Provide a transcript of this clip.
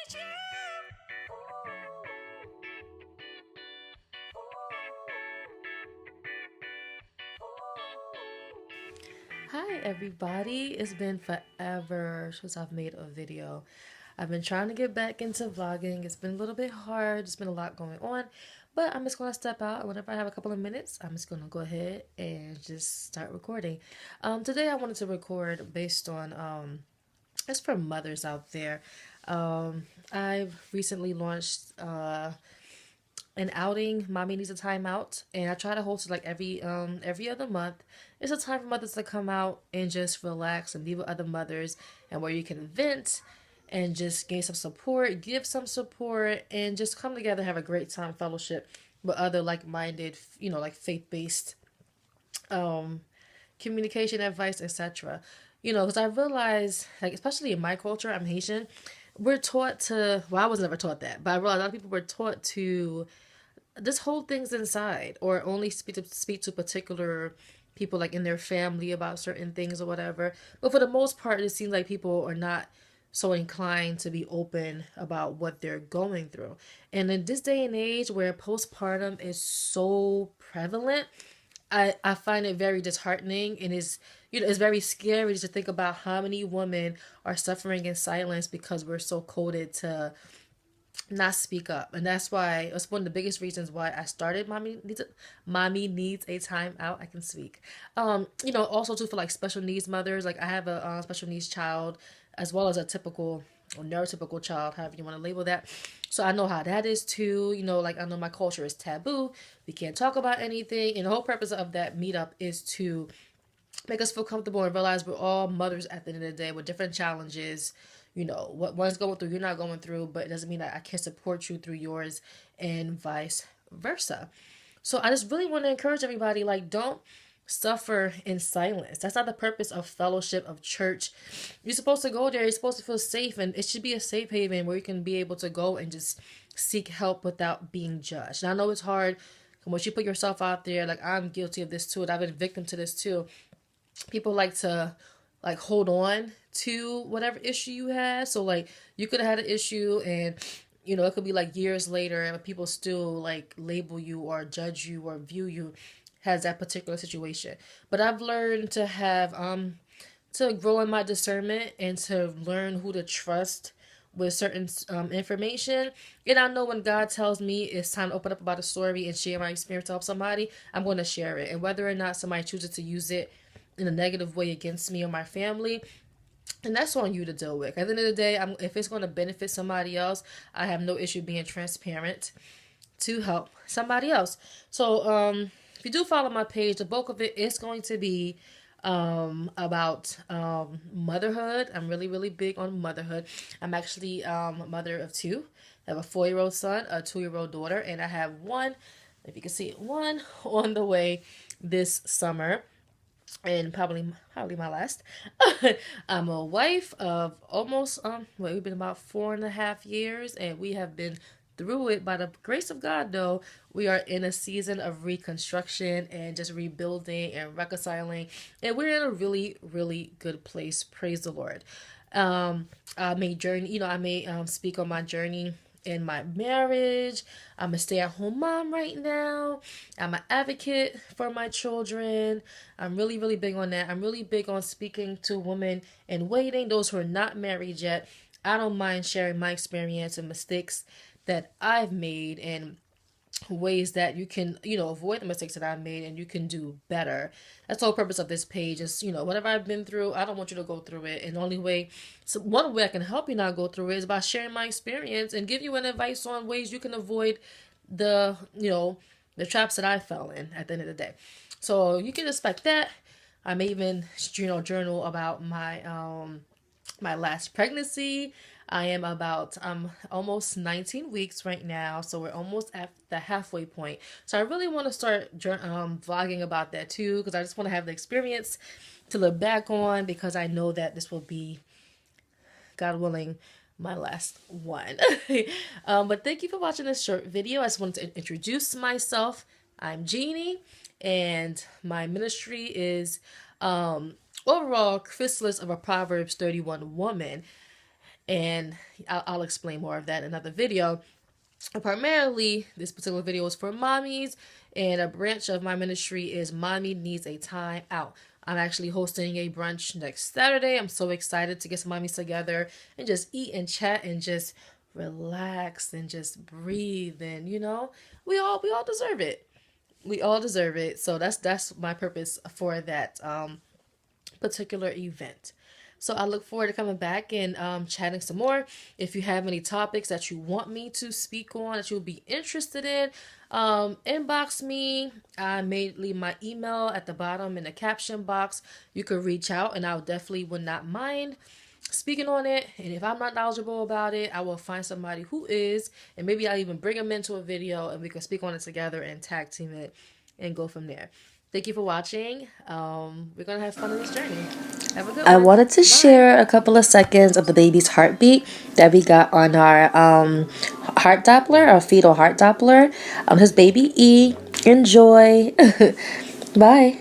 Hi everybody, it's been forever since I've made a video. I've been trying to get back into vlogging. It's been a little bit hard, there's been a lot going on, but I'm just gonna step out and whenever I have a couple of minutes, I'm just gonna go ahead and just start recording. Today I wanted to record based on it's for mothers out there. I've recently launched an outing, Mommy Needs a Timeout, and I try to host it like every other month. It's a time for mothers to come out and just relax and be with other mothers, and where you can vent and just gain some support, give some support, and just come together, have a great time, fellowship with other like-minded, like faith-based um communication advice, etc. Because I realize, like, especially in my culture, I'm Haitian, we're taught to, well, I was never taught that, but I realize a lot of people were taught to just hold things inside or only speak to particular people like in their family about certain things or whatever. But for the most part, it seems like people are not so inclined to be open about what they're going through. And in this day and age where postpartum is so prevalent, I find it very disheartening, and it's very scary to think about how many women are suffering in silence because we're so coded to not speak up. And that's why it's one of the biggest reasons why I started Mommy Needs a Time Out. I can speak. Also too, for like special needs mothers. Like, I have a special needs child as well as a typical or neurotypical child, however you want to label that. So I know how that is too. Like, I know my culture is taboo. We can't talk about anything. And the whole purpose of that meetup is to make us feel comfortable and realize we're all mothers at the end of the day with different challenges. What one's going through, you're not going through, but it doesn't mean that I can't support you through yours, and vice versa. So I just really want to encourage everybody, like, don't suffer in silence. That's not the purpose of fellowship, of church. You're supposed to go there, you're supposed to feel safe, and it should be a safe haven where you can be able to go and just seek help without being judged. And I know it's hard once you put yourself out there. Like, I'm guilty of this too, and I've been victim to this too. People like to like hold on to whatever issue you had. So like, you could have had an issue, and it could be like years later and people still like label you or judge you or view you as that particular situation. But I've learned to have to grow in my discernment and to learn who to trust with certain information. And I know when God tells me it's time to open up about a story and share my experience to help somebody, I'm going to share it. And whether or not somebody chooses to use it in a negative way against me or my family, and that's on you to deal with. At the end of the day, if it's going to benefit somebody else, I have no issue being transparent to help somebody else. So if you do follow my page, the bulk of it is going to be about motherhood. I'm really, really big on motherhood. I'm actually a mother of two. I have a 4-year-old son, a 2-year-old daughter, and I have one, if you can see it, one on the way this summer, and probably my last. I'm a wife of almost we've been about 4.5 years, and we have been through it by the grace of God. Though we are in a season of reconstruction and just rebuilding and reconciling, and we're in a really, really good place. Praise the Lord. I may journey. I may speak on my journey in my marriage. I'm a stay-at-home mom right now. I'm an advocate for my children. I'm really, really big on that. I'm really big on speaking to women in waiting, those who are not married yet. I don't mind sharing my experience and mistakes that I've made, and ways that you can, avoid the mistakes that I've made and you can do better. That's the whole purpose of this page is, whatever I've been through, I don't want you to go through it. And the only way, so one way I can help you not go through it is by sharing my experience and give you an advice on ways you can avoid the traps that I fell in at the end of the day. So you can expect that. I may even, journal about my last pregnancy. I am about almost 19 weeks right now, so we're almost at the halfway point. So I really want to start vlogging about that too, because I just want to have the experience to look back on, because I know that this will be, God willing, my last one. But thank you for watching this short video. I just wanted to introduce myself. I'm Jeannie, and my ministry is overall Chrysalis of a Proverbs 31 woman. and I'll explain more of that in another video. Primarily, this particular video is for mommies, and a branch of my ministry is Mommy Needs a Time Out. I'm actually hosting a brunch next Saturday. I'm so excited to get some mommies together and just eat and chat and just relax and just breathe. And we all deserve it. We all deserve it. So that's my purpose for that particular event. So I look forward to coming back and chatting some more. If you have any topics that you want me to speak on, that you'll be interested in, inbox me. I may leave my email at the bottom in the caption box. You could reach out, and I definitely would not mind speaking on it. And if I'm not knowledgeable about it, I will find somebody who is, and maybe I'll even bring them into a video and we can speak on it together and tag team it and go from there. Thank you for watching. We're gonna have fun in this journey. Have a good one. I wanted to share a couple of seconds of the baby's heartbeat that we got on our heart Doppler, our fetal heart Doppler. His baby E. Enjoy. Bye.